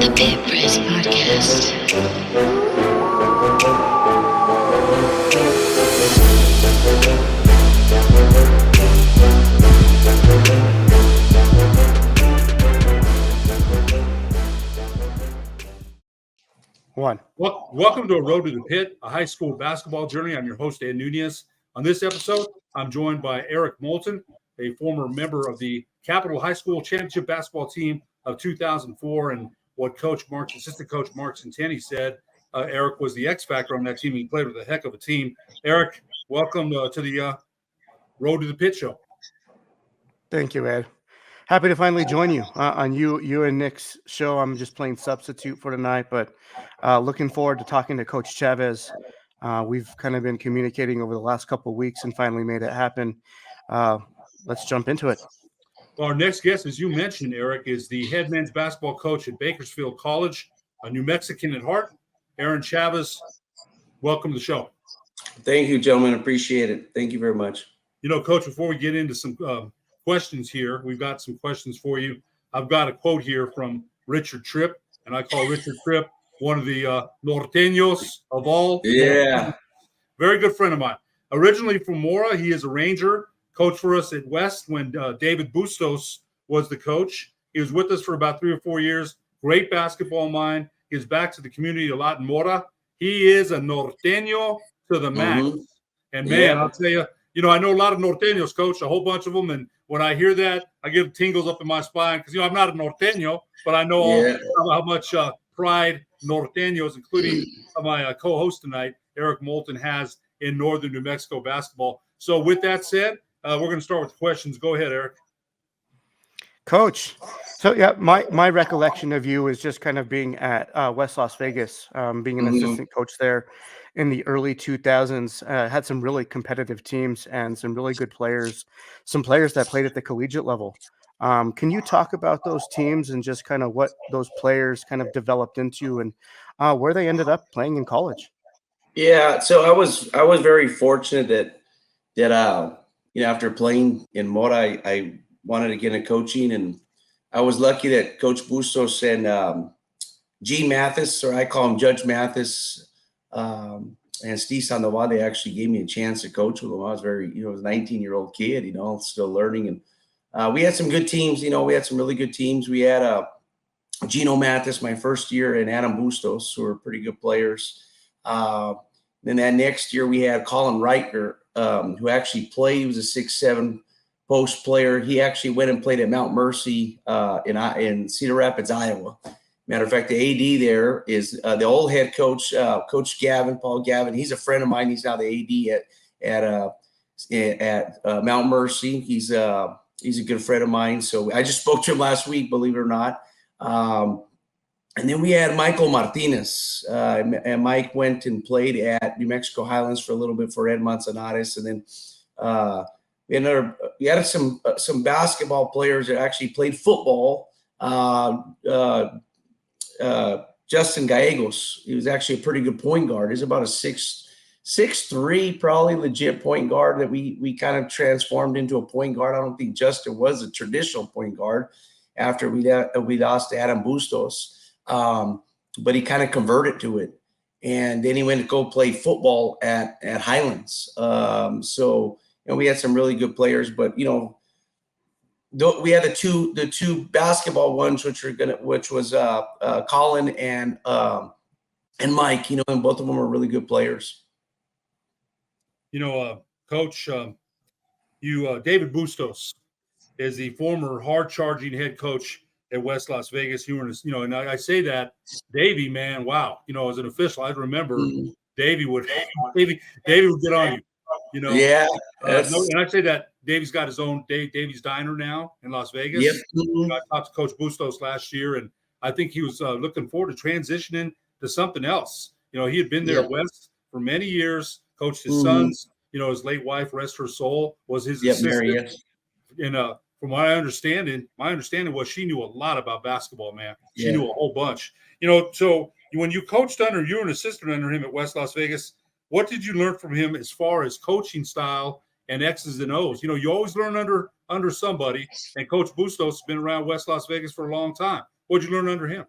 The Big Press Podcast. Welcome to A Road to the Pit, a high school basketball journey. I'm your host, Ed Nunez. On this episode, I'm joined by Eric Moulton, a former member of the Capital High School Championship basketball team of 2004. And what assistant coach Mark Centeni said, Eric was the X factor on that team. He played with a heck of a team. Eric, welcome to the Road to the Pit show. Thank you, Ed. Happy to finally join you on you and Nick's show. I'm just playing substitute for tonight, but looking forward to talking to Coach Chavez. We've kind of been communicating over the last couple of weeks and finally made it happen. Let's jump into it. Well, our next guest, as you mentioned, Eric, is the head men's basketball coach at Bakersfield College, a New Mexican at heart. Aaron Chavez, welcome to the show. Thank you, gentlemen. Appreciate it. Thank you very much. You know, Coach, before we get into some questions here, we've got some questions for you. I've got a quote here from Richard Tripp, and I call Richard Tripp one of the norteños of all. Yeah. Very good friend of mine. Originally from Mora, he is a Ranger, coached for us at West when David Bustos was the coach. He was with us for about 3 or 4 years. Great basketball mind. Gives back to the community a lot in Mora. He is a norteño to the max. Mm-hmm. And, man, I'll tell you, I know a lot of norteños, Coach, a whole bunch of them. And when I hear that, I get tingles up in my spine because, I'm not a norteño, but I know how much pride norteños, including my co-host tonight, Eric Moulton, has in northern New Mexico basketball. So with that said, we're going to start with questions. Go ahead, Eric. Coach, so my recollection of you is just kind of being at West Las Vegas, being an assistant coach there in the early 2000s. Had some really competitive teams and some really good players, some players that played at the collegiate level. Can you talk about those teams and just kind of what those players kind of developed into and where they ended up playing in college? Yeah, so I was very fortunate that after playing in Mora, I wanted to get into coaching, and I was lucky that Coach Bustos and G. Mathis, or I call him Judge Mathis, and Steve Sandoval, they actually gave me a chance to coach with them. I was I was a 19-year-old kid, still learning. And we had some good teams, we had some really good teams. We had Gino Mathis my first year and Adam Bustos, who were pretty good players. Then that next year we had Colin Reichner, who actually played. He was a 6'7" post player. He actually went and played at Mount Mercy in Cedar Rapids, Iowa. Matter of fact, the AD there is the old head coach, Coach Paul Gavin. He's a friend of mine. He's now the AD at Mount Mercy. He's a good friend of mine. So I just spoke to him last week, believe it or not. And then we had Michael Martinez, and Mike went and played at New Mexico Highlands for a little bit for Ed Manzanares, and then we had some basketball players that actually played football. Justin Gallegos, he was actually a pretty good point guard. He's about a 6'3", probably legit point guard that we kind of transformed into a point guard. I don't think Justin was a traditional point guard after we lost to Adam Bustos, but he kind of converted to it. And then he went to go play football at Highlands. So we had some really good players, but we had the two basketball ones, which was Colin and Mike. And both of them are really good players. Coach, David Bustos is the former hard-charging head coach at West Las Vegas. You were, and I say that Davey, man, wow. As an official, I remember Davey would get on you. Yeah. And I'd say that Davey's got his own Davey's Diner now in Las Vegas. Yep. I talked to Coach Bustos last year, and I think he was looking forward to transitioning to something else. He had been there at West for many years, coached his sons. His late wife, rest her soul, was his assistant. Mary, And from my understanding was she knew a lot about basketball, man. She knew a whole bunch. So when you coached you were an assistant under him at West Las Vegas. What did you learn from him as far as coaching style and X's and O's? You always learn under somebody, and Coach Bustos has been around West Las Vegas for a long time. What did you learn under him?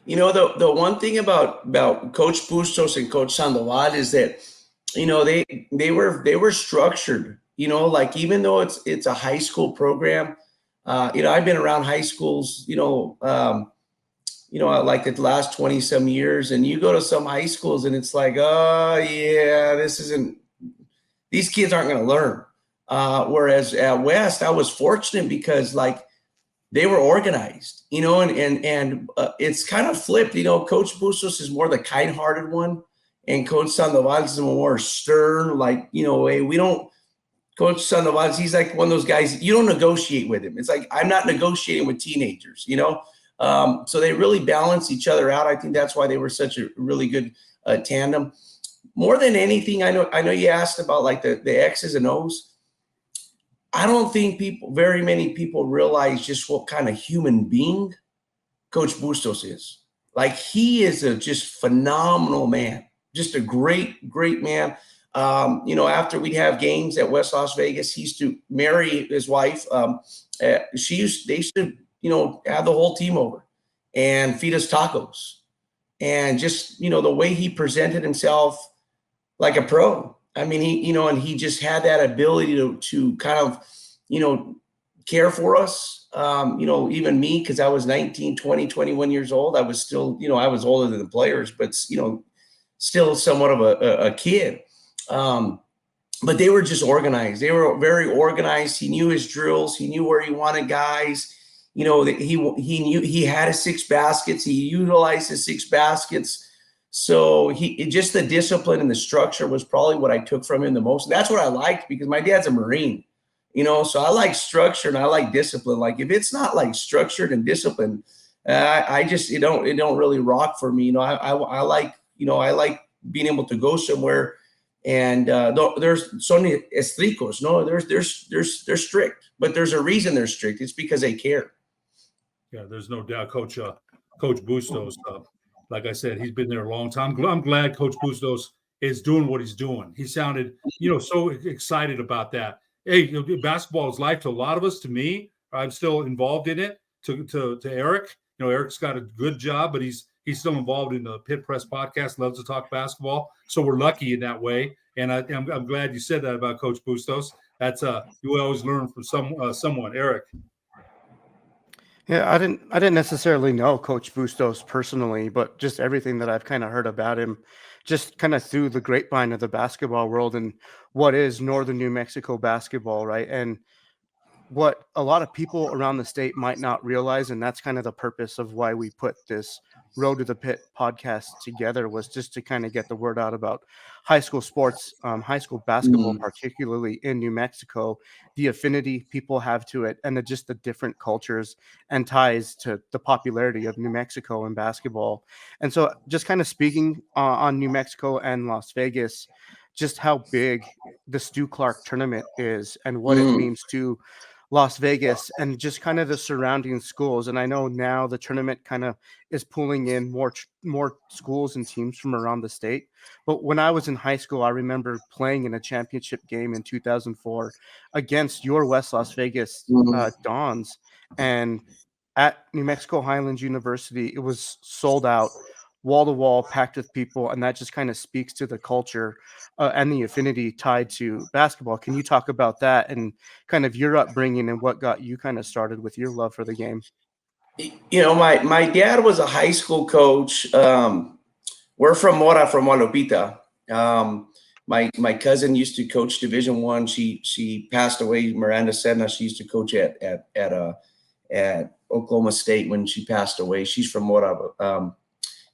The one thing about Coach Bustos and Coach Sandoval is that they were structured. Like even though it's a high school program, I've been around high schools, like the last 20 some years, and you go to some high schools and it's like, oh yeah, these kids aren't going to learn. Whereas at West, I was fortunate because like they were organized, and it's kind of flipped. Coach Bustos is more the kind-hearted one, and Coach Sandoval is more stern. Like, hey, we don't. Coach Sandoval, he's like one of those guys. You don't negotiate with him. It's like I'm not negotiating with teenagers. So they really balance each other out. I think that's why they were such a really good tandem. More than anything, I know you asked about like the X's and O's. I don't think very many people realize just what kind of human being Coach Bustos is. Like he is a just phenomenal man, just a great, great man. After we'd have games at West Las Vegas, he used to marry his wife. They used to, have the whole team over and feed us tacos. And just, the way he presented himself like a pro. I mean, and he just had that ability to kind of, care for us. Even me, because I was 19, 20, 21 years old. I was still, I was older than the players, but, still somewhat of a kid. But they were just organized. They were very organized. He knew his drills. He knew where he wanted guys. That he knew he had his 6 baskets. He utilized his 6 baskets. So just the discipline and the structure was probably what I took from him the most. And that's what I liked because my dad's a Marine, so I like structure and I like discipline. Like if it's not like structured and disciplined, I just, it don't really rock for me. I like being able to go somewhere and there's so many estrictos. No, they're strict, but there's a reason they're strict. It's because they care. Yeah, there's no doubt, Coach Bustos. Like I said, he's been there a long time. I'm glad Coach Bustos is doing what he's doing. He sounded, so excited about that. Hey, basketball is life to a lot of us. To me, I'm still involved in it. To Eric, Eric's got a good job, but he's still involved in the Pit Press podcast. Loves to talk basketball, so we're lucky in that way. And I'm glad you said that about Coach Bustos. That's you always learn from someone. Eric. Yeah, I didn't necessarily know Coach Bustos personally, but just everything that I've kind of heard about him, just kind of through the grapevine of the basketball world and what is Northern New Mexico basketball, right? And what a lot of people around the state might not realize, and that's kind of the purpose of why we put this Road to the Pit podcast together, was just to kind of get the word out about high school sports, high school basketball, particularly in New Mexico, the affinity people have to it, and just the different cultures and ties to the popularity of New Mexico and basketball. And so just kind of speaking on New Mexico and Las Vegas, just how big the Stu Clark tournament is and what it means to Las Vegas and just kind of the surrounding schools. And I know now the tournament kind of is pulling in more schools and teams from around the state. But when I was in high school, I remember playing in a championship game in 2004 against your West Las Vegas Dons. And at New Mexico Highlands University, it was sold out, wall to wall, packed with people. And that just kind of speaks to the culture and the affinity tied to basketball. Can you talk about that and kind of your upbringing and what got you kind of started with your love for the game? My dad was a high school coach. We're from Mora, from Guadalupita. My cousin used to coach Division I. She passed away. Miranda Sedna. She used to coach at Oklahoma State when she passed away. She's from Mora.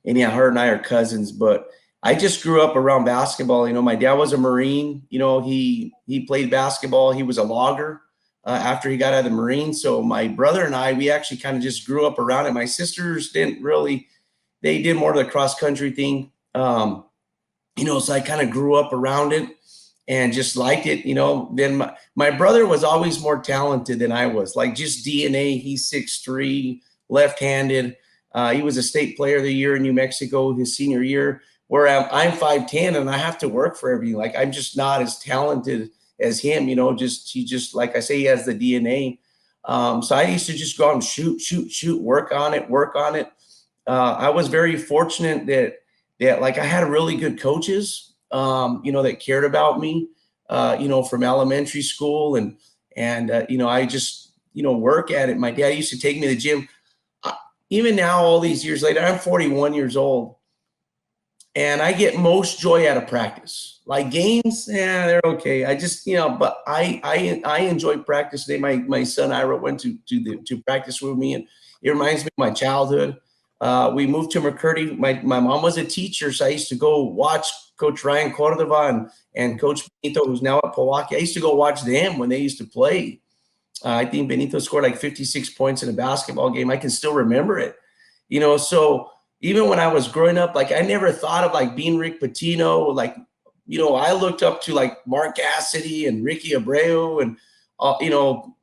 And yeah, her and I are cousins, but I just grew up around basketball. My dad was a Marine. He played basketball. He was a logger after he got out of the Marines. So my brother and I, we actually kind of just grew up around it. My sisters didn't really, they did more of the cross country thing. So I kind of grew up around it and just liked it. Then my brother was always more talented than I was, like just DNA. He's 6'3", left-handed. He was a state player of the year in New Mexico his senior year, where I'm 5'10" and I have to work for everything. Like I'm just not as talented as him, he just, like I say, he has the DNA. So I used to just go out and shoot, work on it. I was very fortunate that like I had really good coaches, that cared about me, from elementary school and I just work at it. My dad used to take me to the gym. Even now, all these years later, I'm 41 years old, and I get most joy out of practice. Like games, yeah, they're okay. I just, but I enjoy practice. Today, my son Ira went to practice with me, and it reminds me of my childhood. We moved to McCurdy. My mom was a teacher, so I used to go watch Coach Ryan Cordova and Coach Benito, who's now at Milwaukee. I used to go watch them when they used to play. I think Benito scored like 56 points in a basketball game. I can still remember it, so even when I was growing up, like I never thought of like being Rick Pitino. Like, I looked up to like Mark Cassidy and Ricky Abreu and,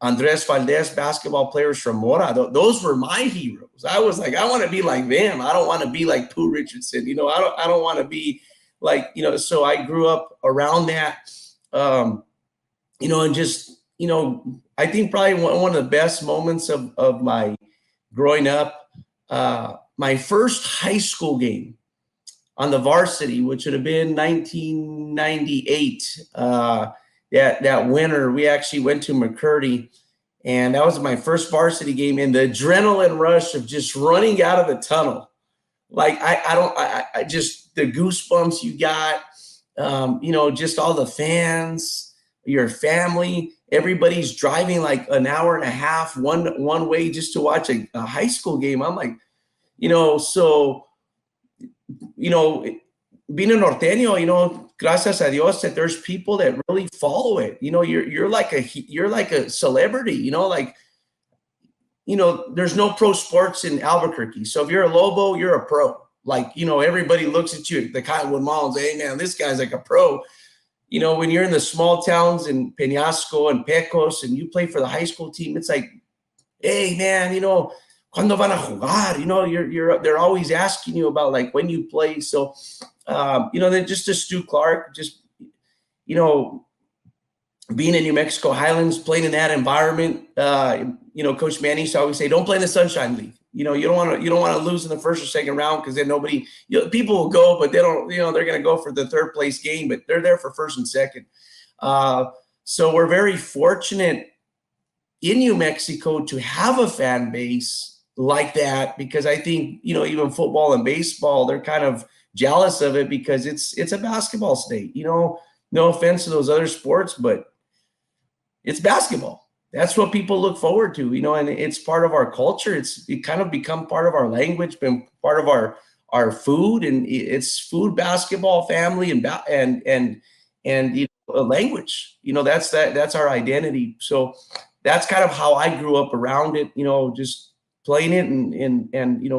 Andres Valdez, basketball players from Mora. Those were my heroes. I was like, I want to be like them. I don't want to be like Pooh Richardson. I don't want to be like, so I grew up around that, and just, I think probably one of the best moments of my growing up, my first high school game on the varsity, which would have been 1998. That winter, we actually went to McCurdy, and that was my first varsity game. And the adrenaline rush of just running out of the tunnel, like I just the goosebumps you got, just all the fans, your family, everybody's driving like an hour and a half one way just to watch a high school game. I'm like, so, being a norteño, gracias a Dios that there's people that really follow it. You're like a celebrity, there's no pro sports in Albuquerque. So if you're a Lobo, you're a pro. Like, everybody looks at you, the Cottonwood Mall, and say, hey man, this guy's like a pro. When you're in the small towns in Peñasco and Pecos and you play for the high school team, it's like, hey man, ¿cuándo van a jugar? They're always asking you about like when you play. So, then just to Stu Clark, just, being in New Mexico Highlands, playing in that environment, Coach Manny used to always say, don't play in the Sunshine League. You don't want to lose in the first or second round because then nobody, people will go, but they don't, they're going to go for the third place game, but they're there for first and second. So we're very fortunate in New Mexico to have a fan base like that, because I think, even football and baseball, they're kind of jealous of it because it's a basketball state, no offense to those other sports, but it's basketball. That's what people look forward to, and it's part of our culture. It kind of become part of our language, been part of our food, and it's food, basketball, family, and a language. That's our identity. So that's kind of how I grew up around it. Just playing it, and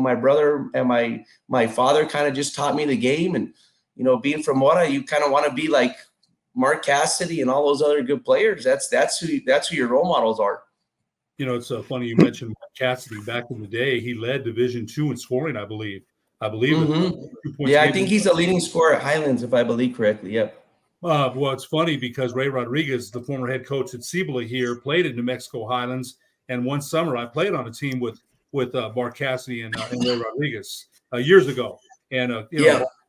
my brother and my father kind of just taught me the game, and being from Mora, you kind of want to be like Mark Cassidy and all those other good players. That's who your role models are. It's funny you mentioned Mark Cassidy. Back in the day, he led Division II in scoring, I believe. Mm-hmm. Yeah, I think he's a leading scorer at Highlands, if I believe correctly. Yep. Well, it's funny because Ray Rodriguez, the former head coach at Cibola here, played at New Mexico Highlands, and one summer I played on a team with Mark Cassidy and Ray Rodriguez years ago. And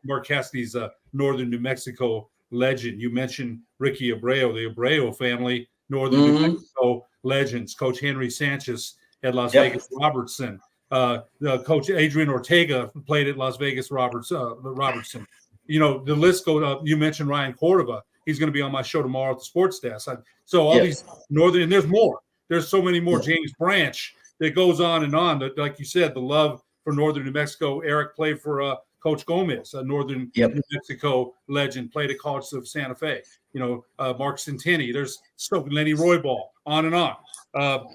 Mark Cassidy's Northern New Mexico legend. You mentioned Ricky Abreu, the Abreu family, Northern New Mexico legends. Coach Henry Sanchez at Las Vegas Robertson. Coach Adrian Ortega played at Las Vegas Robertson. The list goes up. You mentioned Ryan Cordova. He's going to be on my show tomorrow at the sports desk. So all these Northern, and there's more. There's so many more. James Branch, that goes on and on. Like you said, the love for Northern New Mexico. Eric played for Coach Gomez, a Northern New Mexico legend, played at College of Santa Fe. Mark Centini. There's Lenny Roybal, on and on.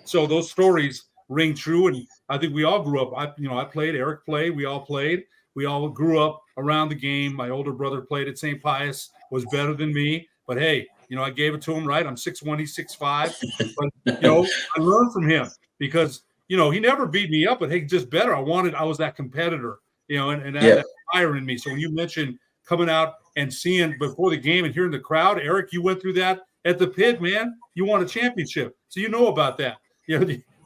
So those stories ring true, and I think we all grew up. I played. Eric played. We all played. We all grew up around the game. My older brother played at St. Pius, was better than me, but hey, I gave it to him. Right, I'm 6'1", he's 6'5", but I learned from him because he never beat me up, but hey, just better. I was that competitor. And I had that fire in me. So when you mentioned coming out and seeing before the game and hearing the crowd, Eric, you went through that at the pit, man. You won a championship, so you know about that.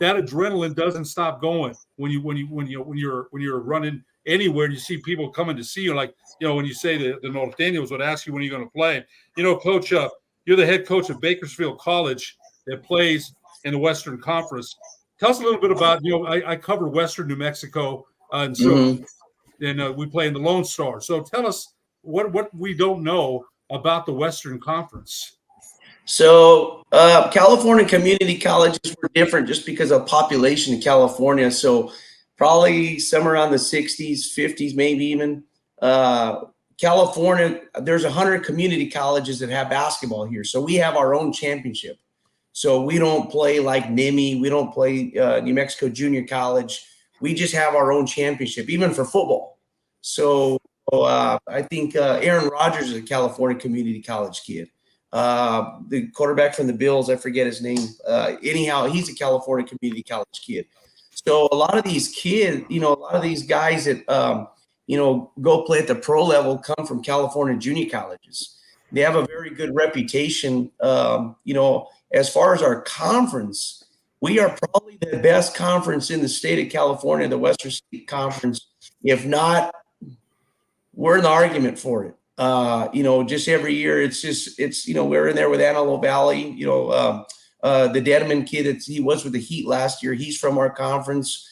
that adrenaline doesn't stop going when you're running anywhere. You see people coming to see you, like when you say the Norteños would ask you when you're going to play. Coach, you're the head coach of Bakersfield College that plays in the Western Conference. Tell us a little bit about I cover Western New Mexico, and so and we play in the Lone Star. So tell us what we don't know about the Western Conference. So California community colleges were different just because of population in California. So probably somewhere around the 60s, 50s, maybe even. California, there's 100 community colleges that have basketball here. So we have our own championship. So we don't play like NIMI. We don't play New Mexico Junior College. We just have our own championship, even for football. So I think Aaron Rodgers is a California community college kid. The quarterback from the Bills, I forget his name. Anyhow, he's a California community college kid. So a lot of these kids, a lot of these guys that, go play at the pro level come from California junior colleges. They have a very good reputation. As far as our conference, we are probably the best conference in the state of California, the Western State Conference. If not, we're in the argument for it. Just every year, we're in there with Antelope Valley. The Deadman kid he was with the Heat last year. He's from our conference.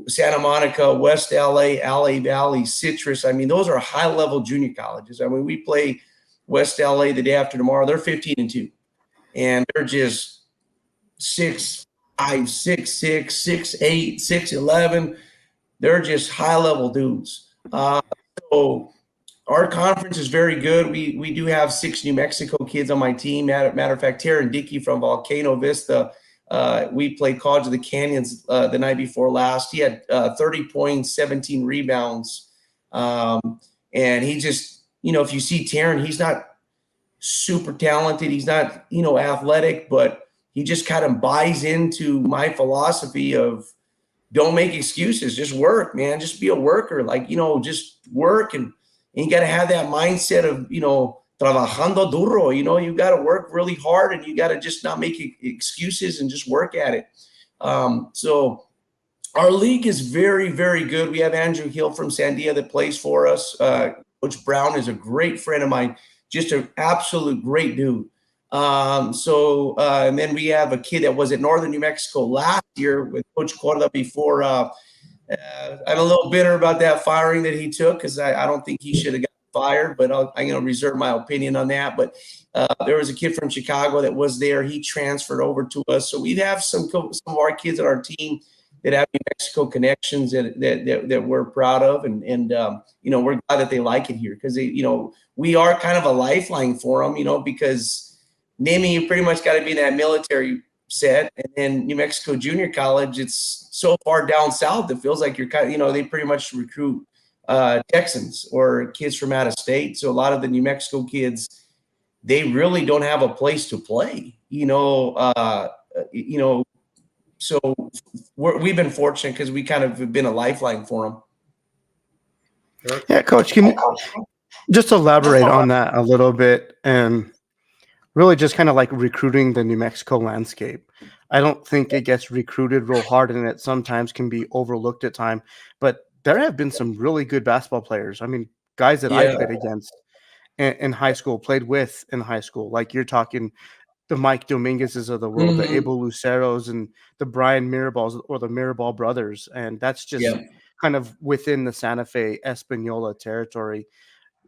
Santa Monica, West LA, LA Valley, Citrus. I mean, those are high-level junior colleges. I mean, we play West LA the day after tomorrow. They're 15-2, and they're just 6'5", 6'6", 6'8", 6'11". They're just high-level dudes. So our conference is very good. We do have 6 New Mexico kids on my team. Matter of fact, Tara and Dickey from Volcano Vista. We played College of the Canyons the night before last. He had 30 points, 17 rebounds. And he just, if you see Taryn, he's not super talented. He's not, athletic, but he just kind of buys into my philosophy of don't make excuses. Just work, man. Just be a worker. Just work. And you got to have that mindset of, trabajando duro. You got to work really hard, and you got to just not make excuses and just work at it. So our league is very, very good. We have Andrew Hill from Sandia that plays for us. Coach Brown is a great friend of mine, just an absolute great dude. And then we have a kid that was at Northern New Mexico last year with Coach Corda before. I'm a little bitter about that firing that he took because I don't think he should have got fired, but I'm going to reserve my opinion on that. But there was a kid from Chicago that was there. He transferred over to us. So we have some of our kids on our team that have New Mexico connections that we're proud of. And we're glad that they like it here because, we are kind of a lifeline for them, because NIMI, you pretty much got to be in that military set. And then New Mexico Junior College, it's so far down south, it feels like you're kind of, they pretty much recruit Texans or kids from out of state. So a lot of the New Mexico kids, they really don't have a place to play, so we've been fortunate because we kind of have been a lifeline for them. Yeah, Coach, can you just elaborate on that a little bit and really just kind of like recruiting the New Mexico landscape? I don't think it gets recruited real hard, and it sometimes can be overlooked at time, but there have been some really good basketball players. I mean, guys that I played against in high school, played with in high school. Like you're talking the Mike Dominguez's of the world, the Abel Luceros and the Brian Mirabal's or the Mirabal brothers. And that's just kind of within the Santa Fe Espanola territory.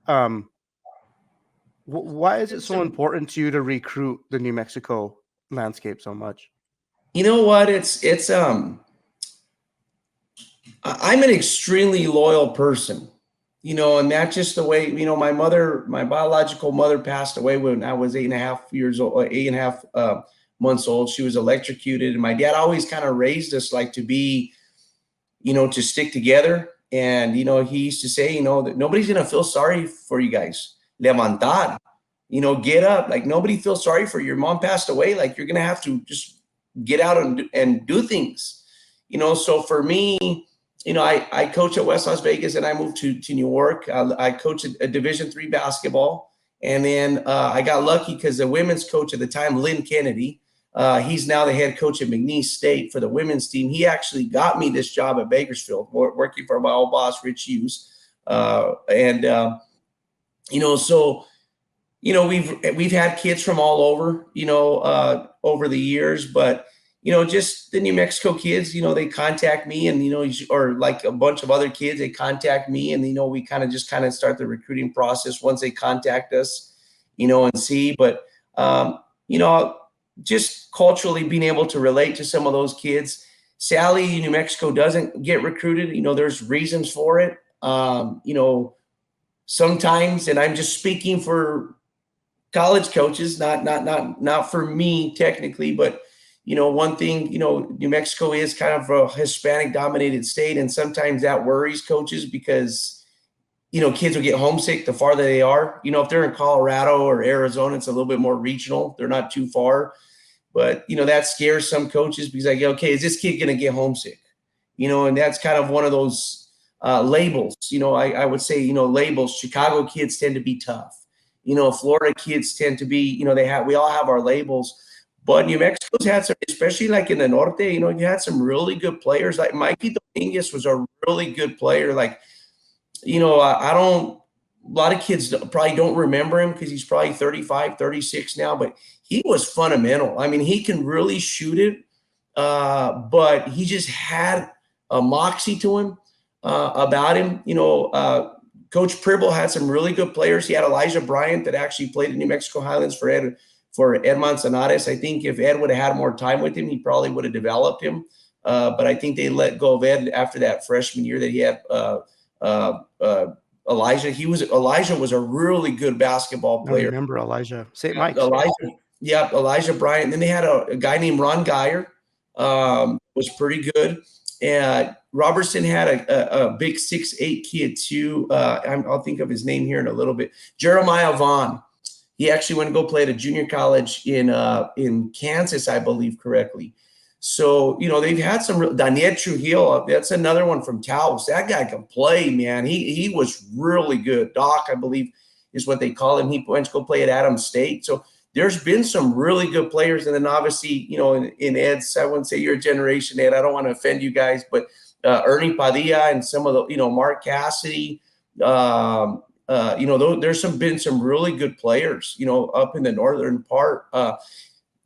Why is it so important to you to recruit the New Mexico landscape so much? You know what? I'm an extremely loyal person, and that's just the way, my biological mother passed away when I was 8.5 months old. She was electrocuted, and my dad always kind of raised us like to be, to stick together. And, he used to say, that nobody's going to feel sorry for you guys. Levantar, get up. Like nobody feels sorry for you. Your mom passed away. Like you're going to have to just get out and do things, So for me, I coach at West Las Vegas, and I moved to New York. I coached a Division III basketball. And then I got lucky because the women's coach at the time, Lynn Kennedy, He's now the head coach at McNeese State for the women's team. He actually got me this job at Bakersfield, working for my old boss, Rich Hughes. We've had kids from all over, over the years, but just the New Mexico kids, they contact me, and or like a bunch of other kids, they contact me, and we kind of start the recruiting process once they contact us, and see. But just culturally being able to relate to some of those kids. Sally, New Mexico doesn't get recruited. There's reasons for it. Sometimes, and I'm just speaking for college coaches, not for me technically, but one thing, New Mexico is kind of a Hispanic dominated state, and sometimes that worries coaches because kids will get homesick the farther they are. If they're in Colorado or Arizona, it's a little bit more regional. They're not too far. But, that scares some coaches because okay, is this kid going to get homesick? And that's kind of one of those labels. I would say, labels. Chicago kids tend to be tough. Florida kids tend to be, we all have our labels. But New Mexico's had some, especially like in the Norte, you had some really good players. Like Mikey Dominguez was a really good player. Like, a lot of kids probably don't remember him because he's probably 35, 36 now, but he was fundamental. I mean, he can really shoot it, but he just had a moxie to him about him. Coach Pribble had some really good players. He had Elijah Bryant that actually played in New Mexico Highlands for Ed Manzanares. I think if Ed would have had more time with him, he probably would have developed him. But I think they let go of Ed after that freshman year that he had Elijah. Elijah was a really good basketball player. I remember Elijah. St. Mike's. Elijah Bryant. And then they had a guy named Ron Geyer, was pretty good. And Robertson had a big 6'8" kid too. I'll think of his name here in a little bit. Jeremiah Vaughn. He actually went to go play at a junior college in Kansas, I believe correctly. So, they've had some Daniel Trujillo. That's another one from Taos. That guy can play, man. He was really good. Doc, I believe, is what they call him. He went to go play at Adams State. So there's been some really good players. And then obviously, in Ed's, I wouldn't say your generation, Ed. I don't want to offend you guys, but Ernie Padilla and some of the, Mark Cassidy, there's been some really good players, up in the northern part.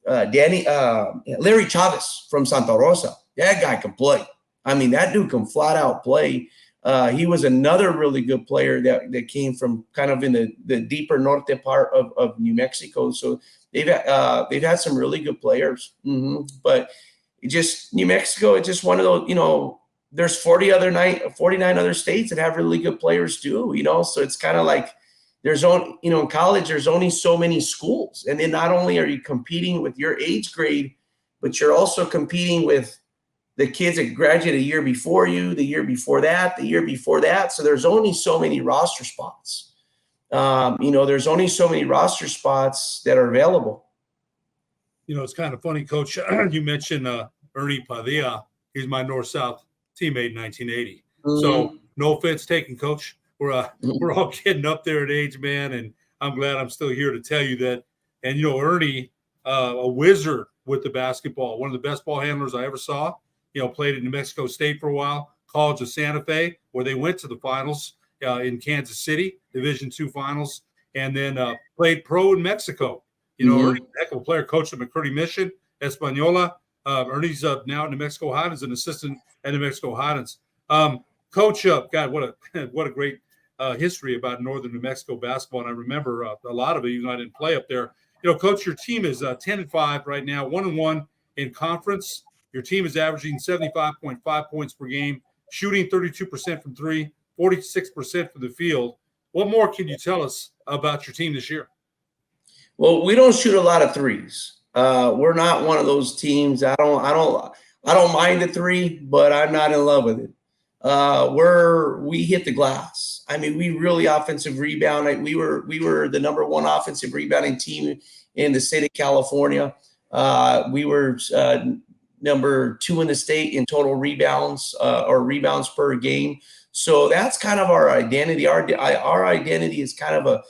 Larry Chavez from Santa Rosa. That guy can play. I mean, that dude can flat out play. He was another really good player that came from kind of in the deeper norte part of New Mexico. So they've had some really good players. But New Mexico, it's just one of those, there's 49 other states that have really good players too, so it's kind of like there's only, in college, there's only so many schools. And then not only are you competing with your age grade, but you're also competing with the kids that graduate a year before you, the year before that, the year before that. So there's only so many roster spots. There's only so many roster spots that are available. It's kind of funny, Coach. You mentioned Ernie Padilla. He's my North-South teammate in 1980. So no offense taken, Coach. We're all getting up there in age, man, and I'm glad I'm still here to tell you that. And Ernie, a wizard with the basketball, one of the best ball handlers I ever saw. Played at New Mexico State for a while, College of Santa Fe, where they went to the finals in Kansas City, Division II finals, and then played pro in Mexico. Ernie, heck of a player, coached at McCurdy Mission, Española. Ernie's now at New Mexico Highlands, an assistant at New Mexico Highlands. Coach, God, what a great history about Northern New Mexico basketball. And I remember a lot of it, even though I didn't play up there. Coach, your team is 10-5 right now, 1-1 in conference. Your team is averaging 75.5 points per game, shooting 32% from three, 46% from the field. What more can you tell us about your team this year? Well, we don't shoot a lot of threes. We're not one of those teams. I don't mind the three, but I'm not in love with it. We hit the glass. I mean, we really offensive rebound. We were the number one offensive rebounding team in the state of California. We were number 2 in the state in total rebounds or rebounds per game. So that's kind of our identity. Our identity is kind of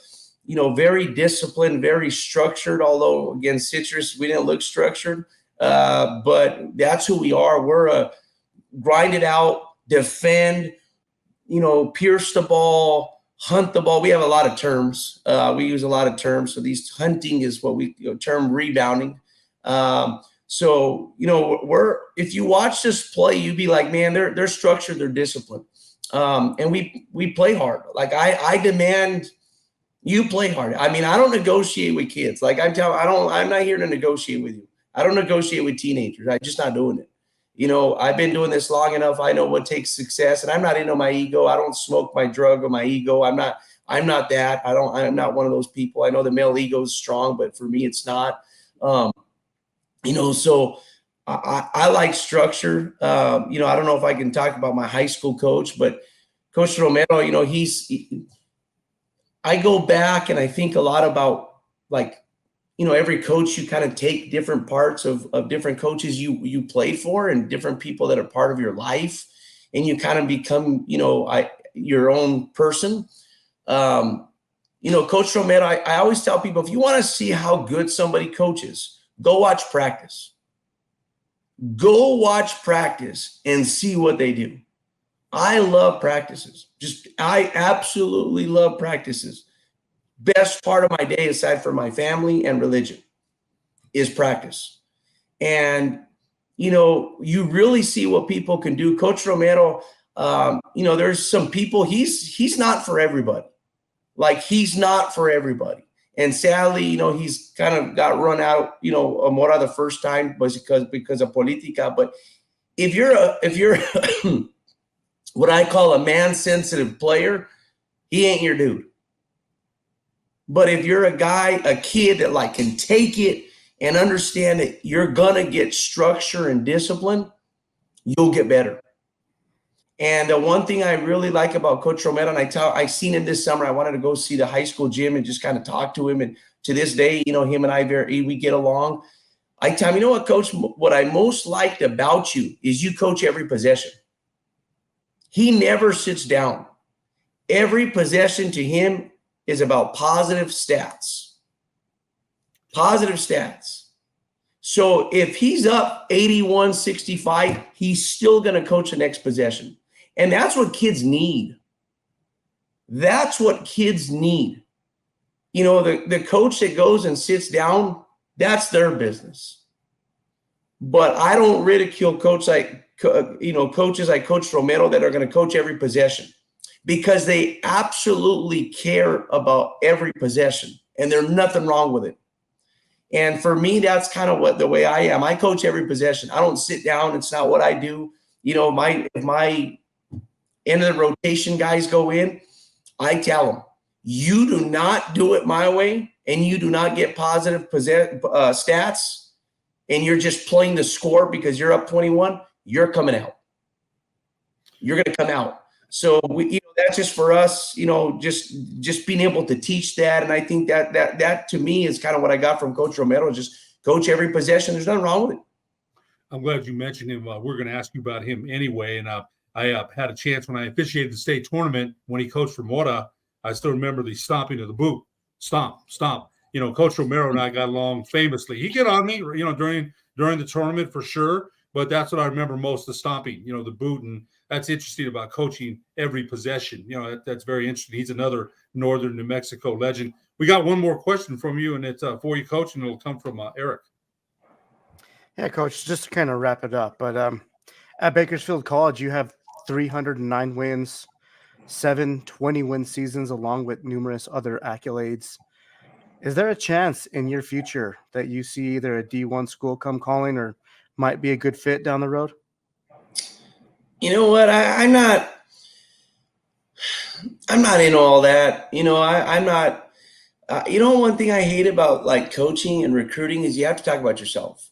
very disciplined, very structured, although again, Citrus, we didn't look structured, but that's who we are. We're a grind it out, defend, pierce the ball, hunt the ball. We have a lot of terms. We use a lot of terms. So these hunting is what we term rebounding. So, if you watch this play, you'd be like, man, they're structured, they're disciplined. And we play hard. Like I demand you play hard. I mean, I don't negotiate with kids. Like I'm not here to negotiate with you. I don't negotiate with teenagers. I'm just not doing it. I've been doing this long enough. I know what takes success, and I'm not into my ego. I don't smoke my drug or my ego. I'm not that. I'm not one of those people. I know the male ego is strong, but for me, it's not. So I like structure. I don't know if I can talk about my high school coach, but Coach Romero, I go back and I think a lot about every coach, you kind of take different parts of different coaches you played for and different people that are part of your life, and you kind of become, your own person. Coach Romero, I always tell people, if you want to see how good somebody coaches, go watch practice. Go watch practice and see what they do. I love practices. I absolutely love practices. Best part of my day, aside from my family and religion, is practice. And, you really see what people can do. Coach Romero, there's some people, he's not for everybody. Like, he's not for everybody. And sadly, he's kind of got run out, Mora the first time was because of politica. But if you're what I call a man-sensitive player, he ain't your dude. But if you're a kid that can take it and understand that you're gonna get structure and discipline, you'll get better. And the one thing I really like about Coach Romero, and I seen him this summer, I wanted to go see the high school gym and just kind of talk to him. And to this day, him and I, we get along. I tell him, what, Coach, what I most liked about you is you coach every possession. He never sits down. Every possession to him is about positive stats. Positive stats. So if he's up 81-65, he's still going to coach the next possession. And that's what kids need. That's what kids need. The coach that goes and sits down, that's their business. But I don't ridicule coaches like Coach Romero that are going to coach every possession, because they absolutely care about every possession, and there's nothing wrong with it. And for me, that's kind of the way I am. I coach every possession. I don't sit down. It's not what I do. If my end of the rotation guys go in, I tell them, you do not do it my way, and you do not get positive stats, and you're just playing the score because you're up 21, you're coming out. You're going to come out. So that's just for us, just being able to teach that. And I think that to me is kind of what I got from Coach Romero, just coach every possession. There's nothing wrong with it. I'm glad you mentioned him. We're going to ask you about him anyway. And I had a chance when I officiated the state tournament when he coached for Mora. I still remember the stomping of the boot. Stomp. Coach Romero and I got along famously. He get on me, during the tournament for sure. But that's what I remember most, the stomping, the boot. And that's interesting about coaching every possession. That's very interesting. He's another Northern New Mexico legend. We got one more question from you, and it's for you, Coach, and it'll come from Eric. Yeah, Coach, just to kind of wrap it up. But at Bakersfield College, you have 309 wins, 7 20-win seasons, along with numerous other accolades. Is there a chance in your future that you see either a D1 school come calling or might be a good fit down the road? You know what? I'm not into all that. I'm not. One thing I hate about coaching and recruiting is you have to talk about yourself.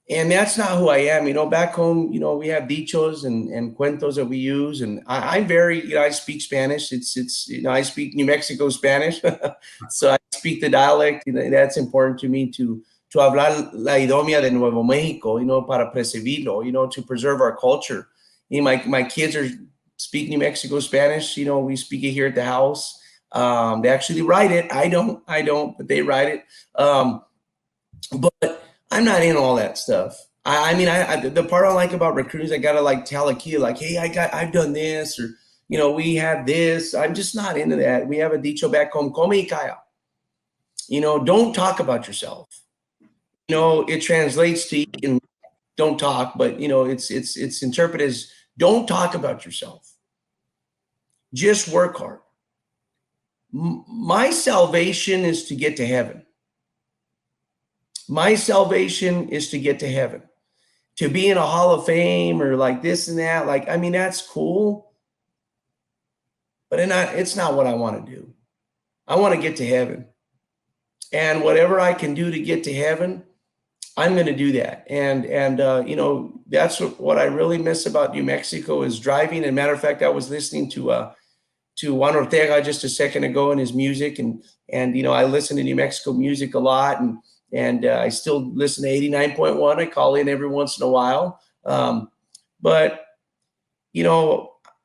And that's not who I am. Back home, we have dichos and cuentos that we use. And I'm very, I speak Spanish. I speak New Mexico Spanish. So I speak the dialect. That's important to me to hablar la idioma de Nuevo Mexico, para preservarlo, to preserve our culture. My kids speak New Mexico Spanish. We speak it here at the house. They actually write it. I don't, but they write it. But I'm not in all that stuff. I mean, the part I like about recruiting is I gotta like tell a kid like, hey, I've done this, or we have this. I'm just not into that. We have a dicho back home, come y calla. Don't talk about yourself. It translates to eat and don't talk, but it's interpreted as don't talk about yourself. Just work hard. My salvation is to get to heaven. My salvation is to get to heaven. To be in a Hall of Fame or like this and that, like, I mean, that's cool, but it's not what I want to do. I want to get to heaven. And whatever I can do to get to heaven, I'm going to do that. And that's what I really miss about New Mexico is driving. And matter of fact, I was listening to Juan Ortega just a second ago and his music. And I listen to New Mexico music a lot. And I still listen to 89.1. I call in every once in a while. But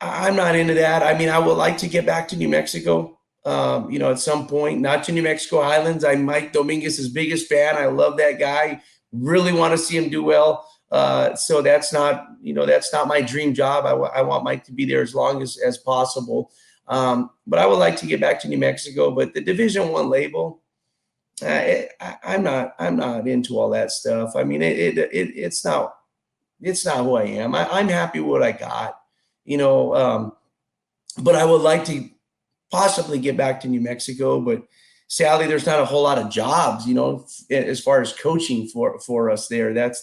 I'm not into that. I mean, I would like to get back to New Mexico, at some point, not to New Mexico Highlands. I'm Mike Dominguez's biggest fan. I love that guy. Really want to see him do well. So that's not my dream job. I want Mike to be there as long as possible. But I would like to get back to New Mexico, but the Division I label, I'm not into all that stuff. I mean, it's not who I am. I'm happy with what I got, but I would like to possibly get back to New Mexico, but sadly, there's not a whole lot of jobs, as far as coaching for us there. That's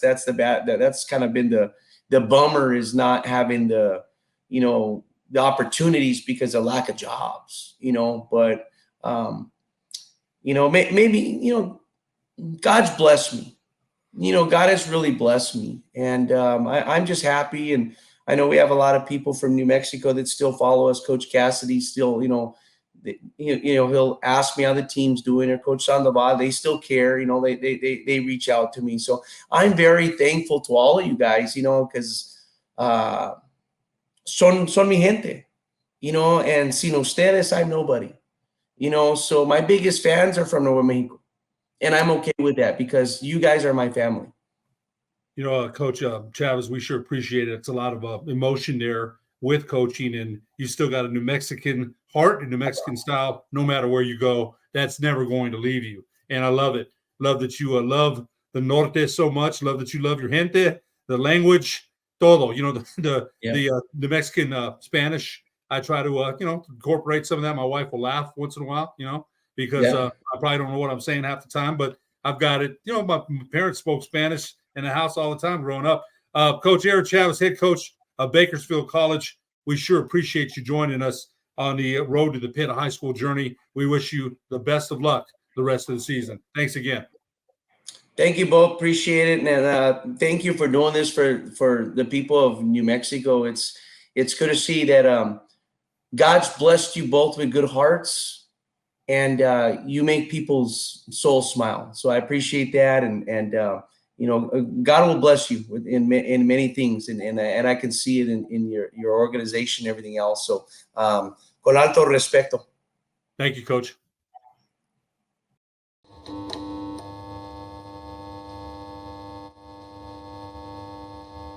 kind of been the bummer, is not having the opportunities because of lack of jobs, but maybe God's blessed me. God has really blessed me, and I'm just happy. And I know we have a lot of people from New Mexico that still follow us. Coach Cassidy still, he'll ask me how the team's doing, or Coach Sandoval. They still care. They reach out to me. So I'm very thankful to all of you guys. Because son mi gente. And sin ustedes, I'm nobody. So my biggest fans are from Nuevo Mexico, and I'm okay with that because you guys are my family. Coach Chavez, we sure appreciate it. It's a lot of emotion there with coaching, and you still got a New Mexican heart and New Mexican style. No matter where you go, that's never going to leave you. And I love it. Love that you love the Norte so much. Love that you love your gente, the language, todo. The New Mexican Spanish. I try to incorporate some of that. My wife will laugh once in a while, because I probably don't know what I'm saying half the time, but I've got it. My parents spoke Spanish in the house all the time growing up. Coach Eric Chavez, head coach of Bakersfield College, we sure appreciate you joining us on the road to the Pitt high school journey. We wish you the best of luck the rest of the season. Thanks again. Thank you both. Appreciate it. And thank you for doing this for the people of New Mexico. It's good to see that God's blessed you both with good hearts, and you make people's souls smile. So I appreciate that. And God will bless you in many things. And I can see it in your organization and everything else. So con alto respeto. Thank you, Coach.